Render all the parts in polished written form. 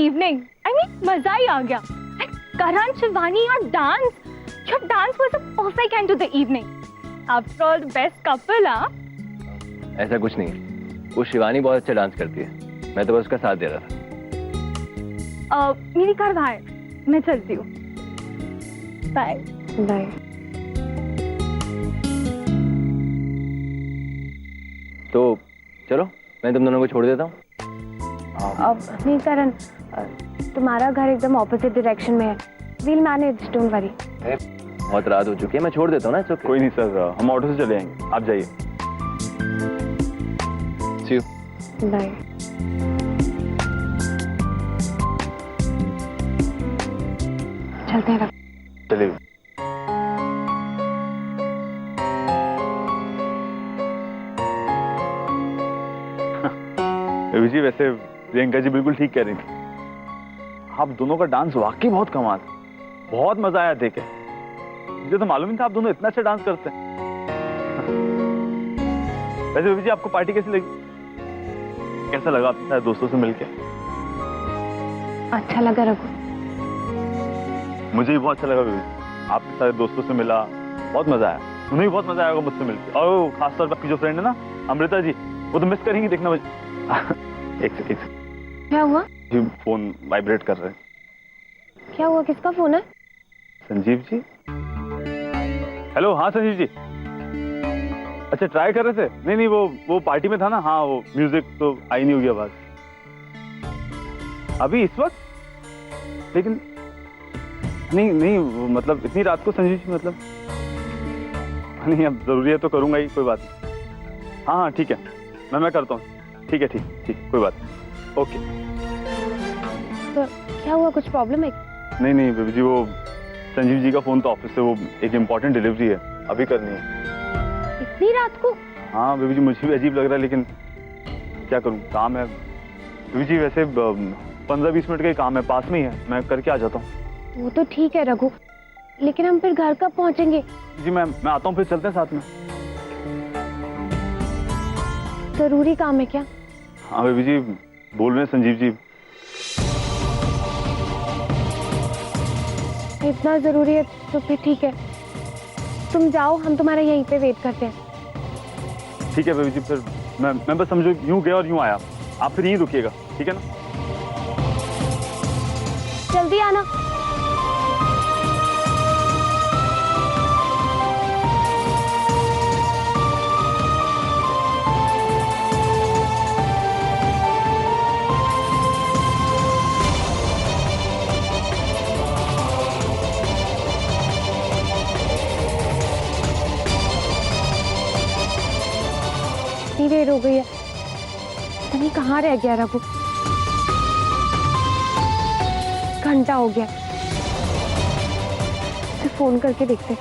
evening. I mean, मजा ही आ गया. And Karan, Shivani, your dance. Your dance was a perfect end to the evening. After all, the best couple, हाँ? ऐसा कुछ नहीं. वो शिवानी बहुत अच्छा डांस करती है. मैं तो बस उसका साथ दे रहा था. मेरी कार बाहर. मैं चलती हूँ. Bye. Bye. तो चलो, मैं तुम दोनों को छोड़ देता हूँ. अब नहीं करण, तुम्हारा घर एकदम ऑपोजिट डायरेक्शन में है. We'll manage, don't worry. बहुत रात हो चुकी है, मैं छोड़ देता हूँ ना. कोई नहीं सर, हम ऑटो से चले आएंगे, आप जाइए. See you. Bye. चलते हैं. चलिए. जी वैसे प्रियंका जी बिल्कुल ठीक कह रही थी. आप दोनों का डांस वाकई बहुत कमाल. बहुत मजा आया देखे. मुझे तो मालूम नहीं था आप दोनों इतना अच्छा डांस करते हैं. वैसे बेबी जी आपको पार्टी कैसी लगी? कैसा लगा अपने सारे दोस्तों से मिलके? अच्छा लगा रघु. मुझे भी बहुत अच्छा लगा बेबी. आपके सारे दोस्तों से मिला, बहुत मजा आया. उन्हें भी बहुत मजा आएगा मुझसे मिलके. और खासतौर पर आपकी जो फ्रेंड है ना अमृता जी, वो तो मिस करेंगी देखना मुझे. एक सेकंड. क्या हुआ? जी फोन वाइब्रेट कर रहे हैं. क्या हुआ? किसका फोन है? संजीव जी. हेलो. हाँ संजीव जी. अच्छा ट्राई कर रहे थे? नहीं वो पार्टी में था ना. हाँ वो म्यूजिक तो आई नहीं होगी आवाज अभी इस वक्त. लेकिन नहीं मतलब इतनी रात को संजीव जी मतलब नहीं. अब जरूरी है तो करूंगा ही. कोई बात नहीं. हाँ ठीक है. मैं करता हूँ. ठीक है कोई बात नहीं. ओके. तो क्या हुआ? कुछ प्रॉब्लम है? नहीं बेबी जी, वो संजीव जी का फोन तो ऑफिस से, वो एक इम्पोर्टेंट डिलीवरी है अभी करनी है. इतनी रात को? हाँ बेबी जी मुझे भी अजीब लग रहा है लेकिन क्या करूँ, काम है. बेबी जी वैसे 15-20 मिनट का ही काम है, पास में ही है, मैं करके आ जाता हूँ. वो तो ठीक है रघु, लेकिन हम फिर घर कब पहुँचेंगे? जी मैं आता हूँ, फिर चलते हैं साथ में. जरूरी काम है क्या? हाँ बेबी जी बोल रहे हैं संजीव जी. इतना जरूरी है तो फिर ठीक है, तुम जाओ, हम तुम्हारा यहीं पे वेट करते हैं. ठीक है बेबी जी. फिर मैं बस समझो यूं गया और यूं आया. आप फिर यहीं रुकिएगा, ठीक है ना? जल्दी आना. इतनी देर हो गई है, पता नहीं कहाँ रह गया रघु. घंटा हो गया. उसे फोन करके देखते.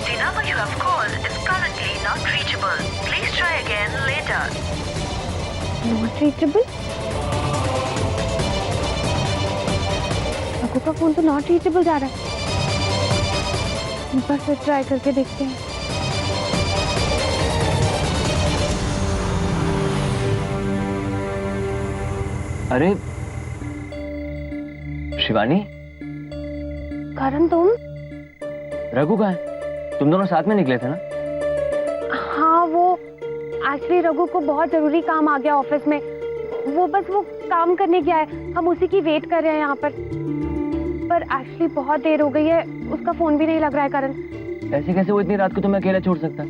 The number you have called is currently not reachable. Please try again later. Not reachable? Raghu का फोन तो नॉट रीचेबल जा रहा है. एक बार फिर ट्राई करके देखते हैं. अरे शिवानी. करण तुम? रघु कहाँ है? तुम दोनों साथ में निकले थे ना? हाँ वो एक्चुअली रघु को बहुत जरूरी काम आ गया ऑफिस में. वो काम करने गया है. हम उसी की वेट कर रहे हैं यहाँ पर एक्चुअली बहुत देर हो गई है. उसका फोन भी नहीं लग रहा है. करण ऐसे कैसे वो इतनी रात को तुम्हें अकेला छोड़ सकता?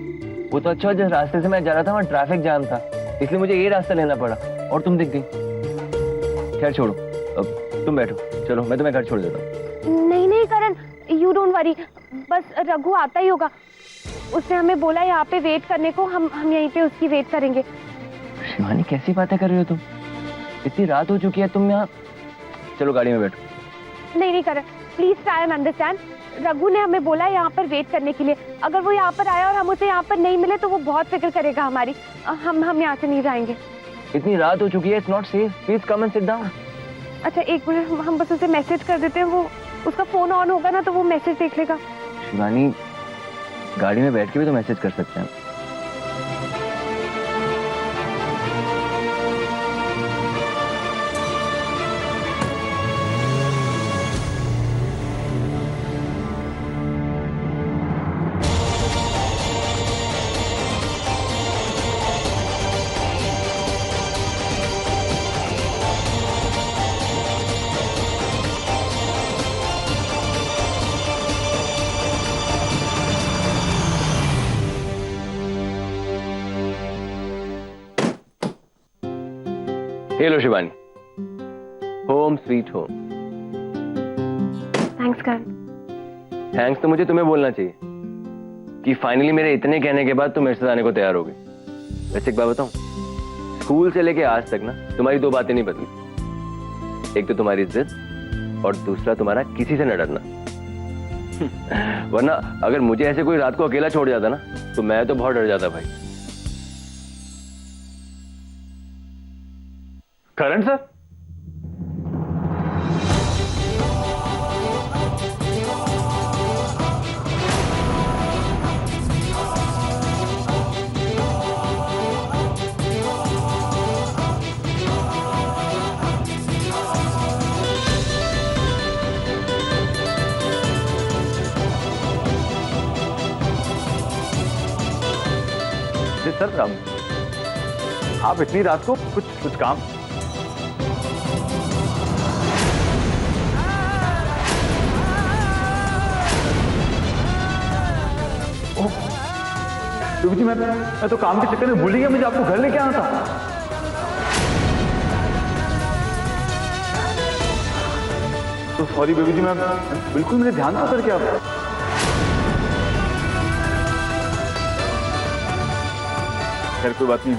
वो तो अच्छा जिस रास्ते से मैं जा रहा था वहाँ ट्रैफिक जाम था, इसलिए मुझे ये रास्ता लेना पड़ा और तुम दिख गई. खैर छोड़ो, अब तुम बैठो. चलो मैं तुम्हें घर छोड़ देता हूँ. नहीं करण, यू डोंट वरी. बस रघु आता ही होगा. उसने हमें बोला यहाँ पे वेट करने को. हम यहीं पे उसकी वेट करेंगे. शिवानी कैसी बातें कर रही हो तुम? इतनी रात हो चुकी है, तुम यहाँ. चलो गाड़ी में बैठो. नहीं Karan, please try and understand. Raghu ने हमें बोला यहाँ पर वेट करने के लिए. अगर वो यहाँ पर आया और हम उसे यहाँ पर नहीं मिले तो वो बहुत फिक्र करेगा हमारी. हम यहाँ से नहीं जाएंगे. इतनी रात हो चुकी है. It's not safe. Please come and sit down. अच्छा एक मिनट, हम बस उसे मैसेज कर देते हैं. वो उसका फोन ऑन होगा ना तो वो मैसेज देख लेगा. शिवानी गाड़ी में बैठ के भी तो मैसेज कर सकते हैं. ये लो Shivani, home sweet home. Thanks Karan. Thanks तो मुझे तुम्हें बोलना चाहिए कि फाइनली मेरे इतने कहने के बाद तुम मेरे साथ आने को तैयार हो गई। वैसे एक बात बताऊं, स्कूल से लेके आज तक ना तुम्हारी दो बातें नहीं बदली। एक तो तुम्हारी इज्जत और दूसरा तुम्हारा किसी से न डरना। वरना अगर मुझे ऐसे कोई रात को अकेला छोड़ जाता ना तो मैं तो बहुत डर जाता भाई। करण सर, जी सर, आप इतनी रात को कुछ काम? बेबी जी, मैं तो काम के चक्कर में भूल ही गया, मुझे आपको घर लेके आना था। तो सॉरी बेबी जी, मैं बिल्कुल मेरे ध्यान से उतर के आप। खैर कोई बात नहीं,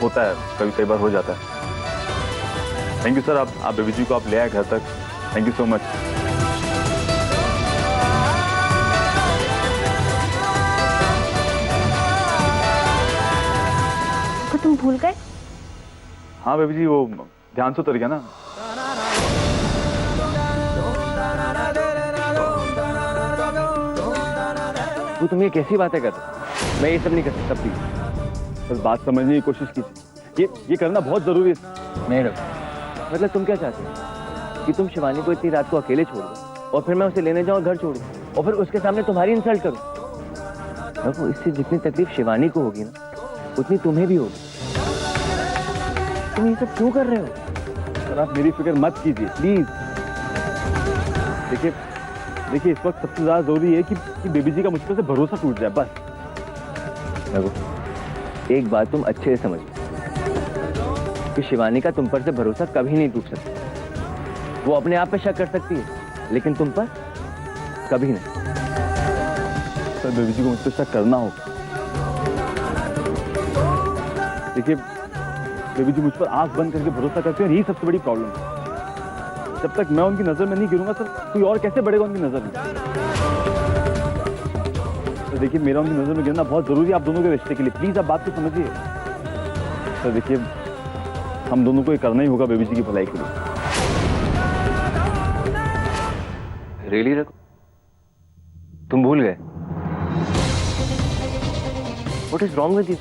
होता है, कई बार हो जाता है। थैंक यू सर, आप बेबी जी को आप ले आए घर तक। Thank you so much. तो तुम भूल गए? हाँ बेबी जी, वो ध्यान से उतर गया ना। तो तुम ये कैसी बातें कर रहे हो? मैं ये सब नहीं कर सकता प्लीज। बस बात समझने की कोशिश कीजिए, ये करना बहुत जरूरी है। नहीं रघु, मतलब तुम क्या चाहते हो कि तुम शिवानी को इतनी रात को अकेले छोड़ दो और फिर मैं उसे लेने जाऊं घर छोड़ूं और फिर उसके सामने तुम्हारी इंसल्ट करूं? रघु, इससे जितनी तकलीफ शिवानी को होगी ना उतनी तुम्हें भी होगी। तुम ये सब क्यों कर रहे हो? सर आप मेरी फिक्र मत कीजिए प्लीज। देखिए इस वक्त सबसे ज्यादा जरूरी है कि बेबी जी का मुझ पर से भरोसा टूट जाए, बस। रघु, एक बात तुम अच्छे से समझ कि शिवानी का तुम पर से भरोसा कभी नहीं टूट सकता। वो अपने आप पे शक कर सकती है लेकिन तुम पर कभी नहीं। सर बेबी जी को मुझ पर शक करना हो। देखिए बेबी जी मुझ पर आंख बंद करके भरोसा करते हैं और यही सबसे बड़ी प्रॉब्लम है। जब तक मैं उनकी नजर में नहीं गिरूंगा सर, कोई और कैसे बढ़ेगा उनकी नजर में? तो देखिए मेरा उनकी नजर में गिरना बहुत जरूरी है आप दोनों के रिश्ते के लिए। प्लीज आप बात को समझिए। सर देखिए हम दोनों को ये करना ही होगा बेबी जी की भलाई के लिए। रियली रघु, तुम भूल गए? What is wrong with you?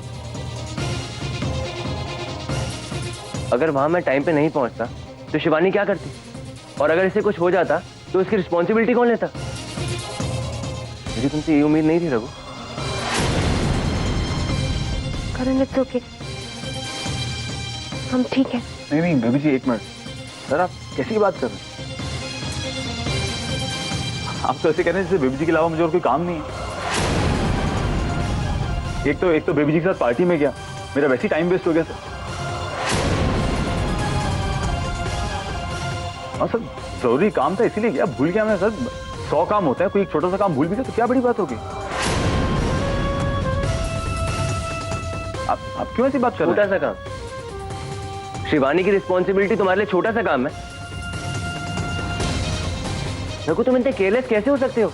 अगर वहां मैं टाइम पे नहीं पहुंचता तो शिवानी क्या करती? और अगर इसे कुछ हो जाता तो इसकी रिस्पॉन्सिबिलिटी कौन लेता? मुझे तुमसे ये उम्मीद नहीं थी रघु। करण इट्स ओके, हम ठीक है। नहीं बेबी जी एक मिनट। सर आप कैसी बात कर रहे हैं? आप तो ऐसे कह रहे हैं जैसे बेबी जी के अलावा मुझे और कोई काम नहीं है। एक तो बेबी जी के साथ पार्टी में गया, मेरा वैसे ही टाइम वेस्ट हो गया सर। हाँ सर जरूरी काम था इसीलिए गया, भूल गया मैं सर। 100 काम होता है, कोई एक छोटा सा काम भूल भी गया तो क्या बड़ी बात होगी? आप क्यों ऐसी बात कर रहे हैं? छोटा सा काम? शिवानी की रिस्पॉन्सिबिलिटी तुम्हारे लिए छोटा सा काम है? रघु तुम इतने केयरलेस कैसे हो सकते हो?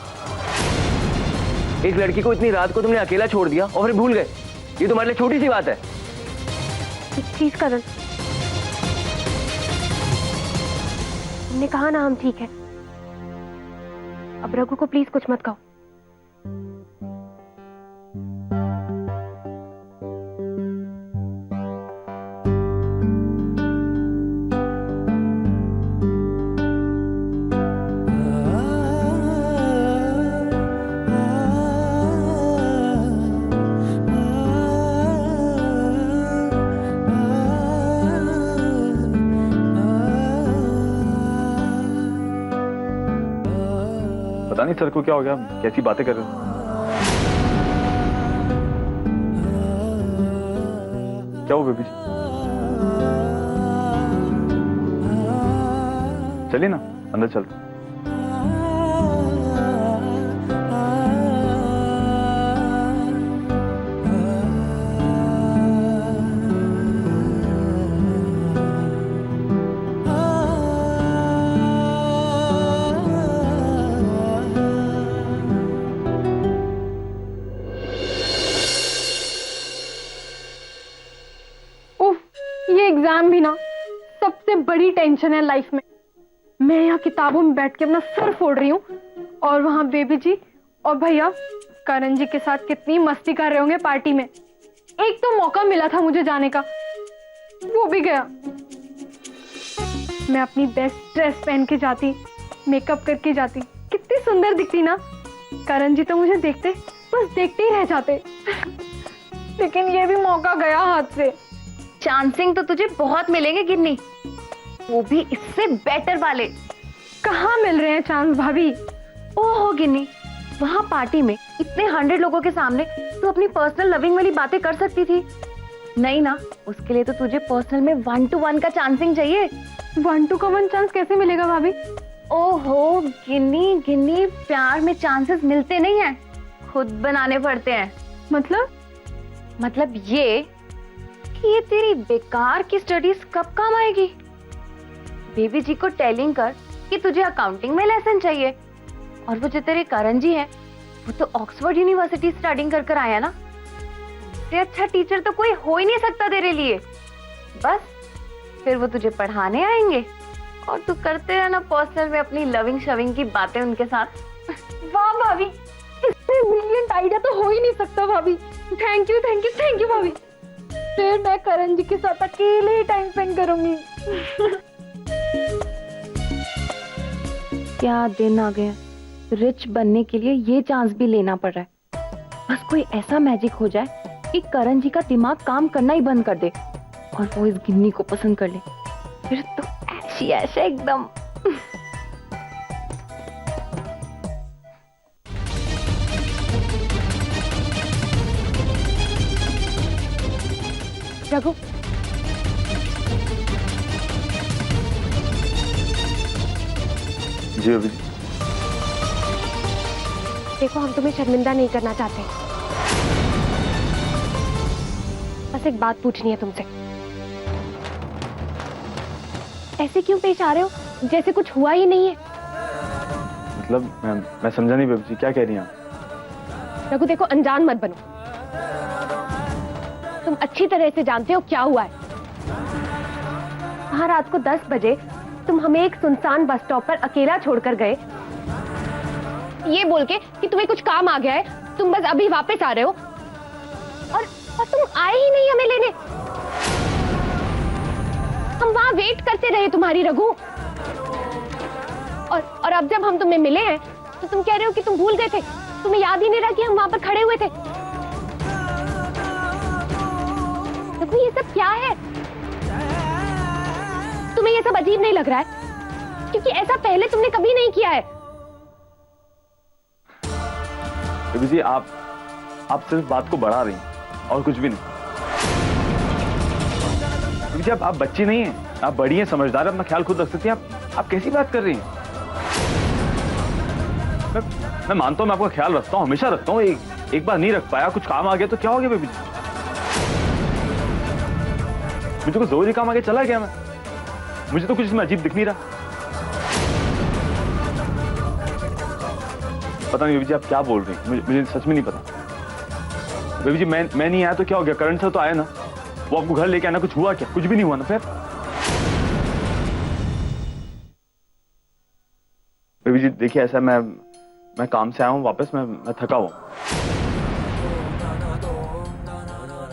एक लड़की को इतनी रात को तुमने अकेला छोड़ दिया और फिर भूल गए, ये तुम्हारे लिए छोटी सी बात है? प्लीज करण, हमने कहा ना हम ठीक है। अब रघु को प्लीज कुछ मत कहो। पता नहीं सर को क्या हो गया, कैसी बातें कर रहे हो? क्या हो बेबी जी? चलिए ना, अंदर चलते। उफ, ये एग्जाम भी ना सबसे बड़ी टेंशन है लाइफ में। मैं यहाँ किताबों में बैठ के अपना सर फोड़ रही हूँ और वहाँ बेबी जी और भैया करण जी के साथ कितनी मस्ती कर रहे होंगे पार्टी में। एक तो मौका मिला था मुझे जाने का, वो भी गया। मैं अपनी बेस्ट ड्रेस पहन के जाती, मेकअप करके जाती, कितनी सुंदर दिखती ना। करण जी तो मुझे देखते बस देखते ही रह जाते। लेकिन ये भी मौका गया हाथ से। चांसिंग तो तुझे बहुत मिलेंगे गिन्नी, वो भी इससे बेटर वाले। कहाँ मिल रहे हैं चांस भाभी? ओहो गिन्नी, वहाँ पार्टी में इतने 100 लोगों के सामने तू अपनी पर्सनल लविंग वाली बातें कर सकती थी। नहीं ना, उसके लिए तो तुझे पर्सनल में 1 to 1 का चांसिंग चाहिए। 1 to 1 चांस कैसे मिलेगा भाभी? ओहो गिन्नी गिन्नी, प्यार में चांसेस मिलते नहीं हैं, खुद बनाने पड़ते हैं। मतलब ये कि ये तेरी बेकार की स्टडीज कब काम आएगी। बेबी जी को टेलिंग कर कि तुझे अकाउंटिंग में लेसन चाहिए, और वो जो तेरे करण जी है वो तो ऑक्सफोर्ड यूनिवर्सिटी स्टडिंग कर कर आया ना। इससे अच्छा टीचर तो कोई हो ही नहीं सकता तेरे लिए। बस फिर वो तुझे पढ़ाने आएंगे और तू करते रहना पर्सनल में अपनी लविंग शविंग की बातें उनके साथ। वाह भाभी, इससे ब्रिलियंट आइडिया तो हो ही नहीं सकता भाभी। Thank you thank you thank you भाभी। फिर मैं करण जी के साथ अकेले ही टाइम स्पेंड करूंगी। क्या दिन आ गया, रिच बनने के लिए ये चांस भी लेना पड़ रहा है। बस कोई ऐसा मैजिक हो जाए कि करण जी का दिमाग काम करना ही बंद कर दे और वो इस गिन्नी को पसंद कर ले, फिर तो ऐसी ऐसे एकदम। रघु, जी अभी। देखो हम तुम्हें शर्मिंदा नहीं करना चाहते, बस एक बात पूछनी है तुमसे। ऐसे क्यों पेश आ रहे हो जैसे कुछ हुआ ही नहीं है? मतलब मैं समझा नहीं बेबी जी, क्या कह रही हैं आप? रघु देखो, अनजान मत बनो। तुम अच्छी तरह से जानते हो क्या हुआ है। वहां रात को 10 बजे तुम हमें एक सुनसान बस स्टॉप पर अकेला छोड़कर गए, ये बोल के कि तुम्हें कुछ काम आ गया है, तुम बस अभी वापस आ रहे हो, और तुम आए ही नहीं हमें लेने। हम वहां वेट करते रहे तुम्हारी रघु, और अब जब हम तुम्हें मिले हैं तो तुम कह रहे हो कि तुम भूल गए थे, तुम्हें याद ही नहीं रहा कि हम वहां पर खड़े हुए थे। देखो ये सब क्या है? तुम्हें ये सब अजीब नहीं लग रहा है? क्योंकि ऐसा पहले तुमने कभी नहीं किया है। बेबी जी आप सिर्फ बात को बढ़ा रही हैं और कुछ भी नहीं। बेबी जी आप बच्ची नहीं हैं, आप बड़ी हैं, समझदार हैं, अपना ख्याल खुद रख सकती हैं। आप कैसी बात कर रही हैं? मैं मानता हूं, मैं आपका ख्याल रखता हूं, हमेशा रखता हूं। एक बार नहीं रख पाया, कुछ काम आ गया तो क्या हो गया बेबी जी? मुझे कुछ जरूरी काम आ गया, चला गया मैं। मुझे तो कुछ इसमें अजीब दिख नहीं रहा। पता नहीं बेबी जी आप क्या बोल रही हैं, मुझे सच में नहीं पता। बेबी जी मैं नहीं आया तो क्या हो गया? करण सर तो आया ना, वो आपको घर लेके आना, कुछ हुआ क्या? कुछ भी नहीं हुआ ना फिर? बेबी जी देखिए, ऐसा मैं काम से आया हूँ वापस, मैं थका हुआ।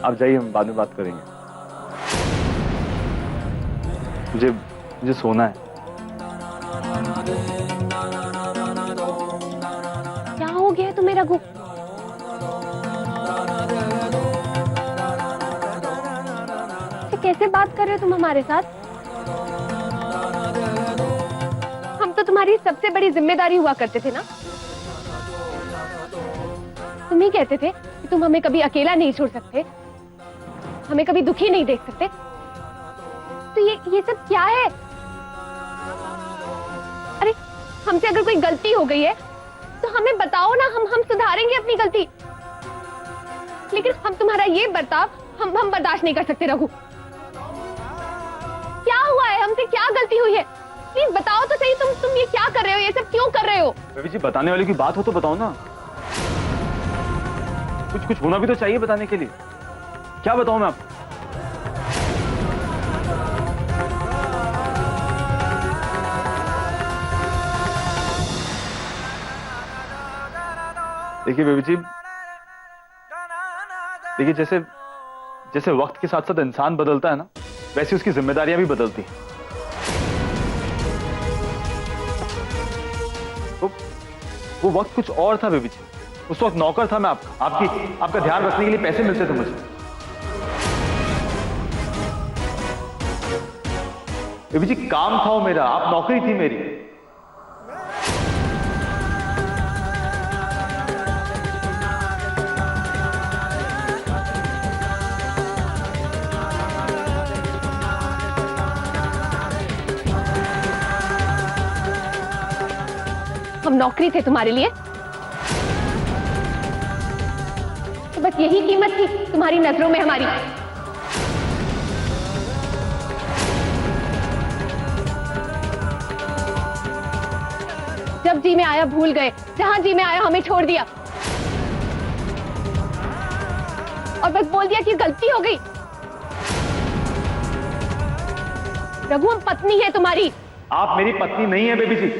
आप जाइए, हम बाद में बात करेंगे। मुझे सोना है। क्या हो गया तुम्हें रघु? कैसे बात कर रहे हो तुम हमारे साथ? हम तो तुम्हारी सबसे बड़ी जिम्मेदारी हुआ करते थे ना। तुम ही कहते थे कि तुम हमें कभी अकेला नहीं छोड़ सकते, हमें कभी दुखी नहीं देख सकते। तो ये सब क्या है? हमसे अगर कोई गलती हो गई है तो हमें बताओ ना, हम सुधारेंगे अपनी गलती। लेकिन हम तुम्हारा ये बर्ताव हम बर्दाश्त नहीं कर सकते। रघु, क्या हुआ है? हमसे क्या गलती हुई है? प्लीज बताओ तो सही, तुम ये क्या कर रहे हो? ये सब क्यों कर रहे हो? बेबी जी, बताने वाली की बात हो तो बताओ ना। कुछ होना भी तो चाहिए बताने के लिए। क्या बताऊं मैं आपको? देखिए बेबी जी, देखिए जैसे वक्त के साथ साथ इंसान बदलता है ना, वैसे उसकी जिम्मेदारियां भी बदलती हैं। तो वो वक्त कुछ और था बेबी जी। उस वक्त नौकर था मैं आपका ध्यान रखने के लिए पैसे मिलते थे मुझे। बेबी जी, काम था वो मेरा, आप नौकरी थी मेरी। हम नौकरी थे तुम्हारे लिए, तो बस यही कीमत थी तुम्हारी नजरों में हमारी। जब जी में आया भूल गए, जहां जी में आया हमें छोड़ दिया, और बस बोल दिया कि गलती हो गई। रघु, हम पत्नी है तुम्हारी। आप मेरी पत्नी नहीं है बेबी जी,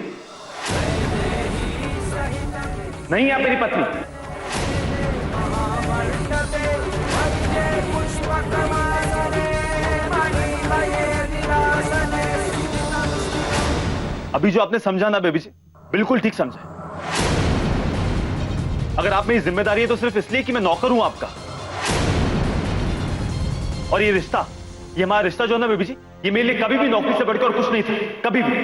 नहीं है आप मेरी पत्नी। अभी जो आपने समझा ना बेबी जी, बिल्कुल ठीक समझा। अगर आप मेरी जिम्मेदारी है तो सिर्फ इसलिए कि मैं नौकर हूं आपका। और ये रिश्ता, ये हमारा रिश्ता जो है ना बेबी जी, ये मेरे लिए कभी भी नौकरी से बढ़कर कुछ नहीं था, कभी भी।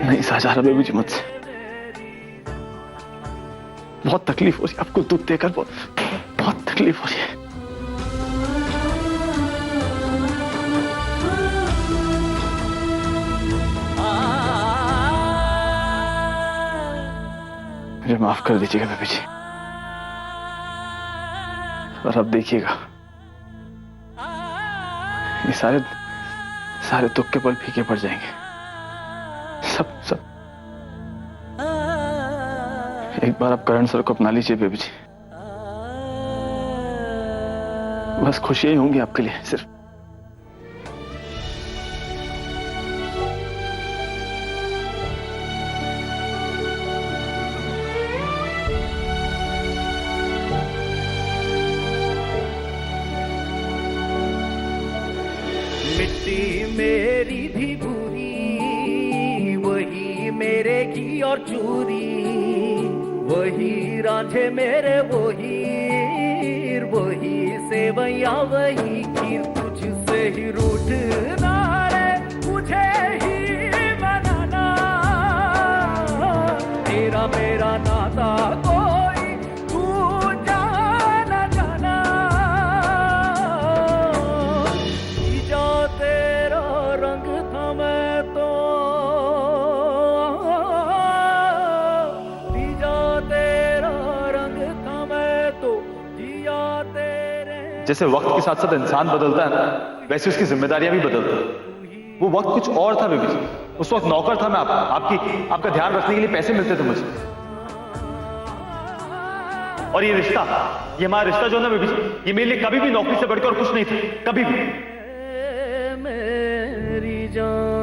नहीं सहा जा रहा बेबी जी मुझसे, बहुत तकलीफ हो रही है आपको दुख देकर, बहुत तकलीफ हो रही है। मुझे माफ कर दीजिएगा बेबी जी, और अब देखिएगा ये सारे दुख के पल फीके पड़ जाएंगे, सब। एक बार आप करण सर को अपना लीजिए बेबी जी, बस खुशियां ही होंगी आपके लिए सिर्फ। मिट्टी मेरी भी भूरी, वही मेरे घी और चूरी, वही रांझे मेरे वही सेवैया, वही खीर तुझसे ही रूठना रे, मुझे ही मनाना, तेरा मेरा नाता कोई तू जाना जाना, जा तेरा रंग था मैं तो, जा तेरा रंग था मैं तो, जिया तेरे। जैसे वक्त के साथ साथ इंसान बदलता है ना, वैसे उसकी जिम्मेदारियां भी बदलती हैं। वो वक्त कुछ और था बेबी जी। उस वक्त नौकर था मैं आपका ध्यान रखने के लिए पैसे मिलते थे मुझे। और ये रिश्ता, ये हमारा रिश्ता जो है ना बेबी जी, ये मेरे लिए कभी भी नौकरी से बढ़कर कुछ नहीं था, कभी भी। मेरी जान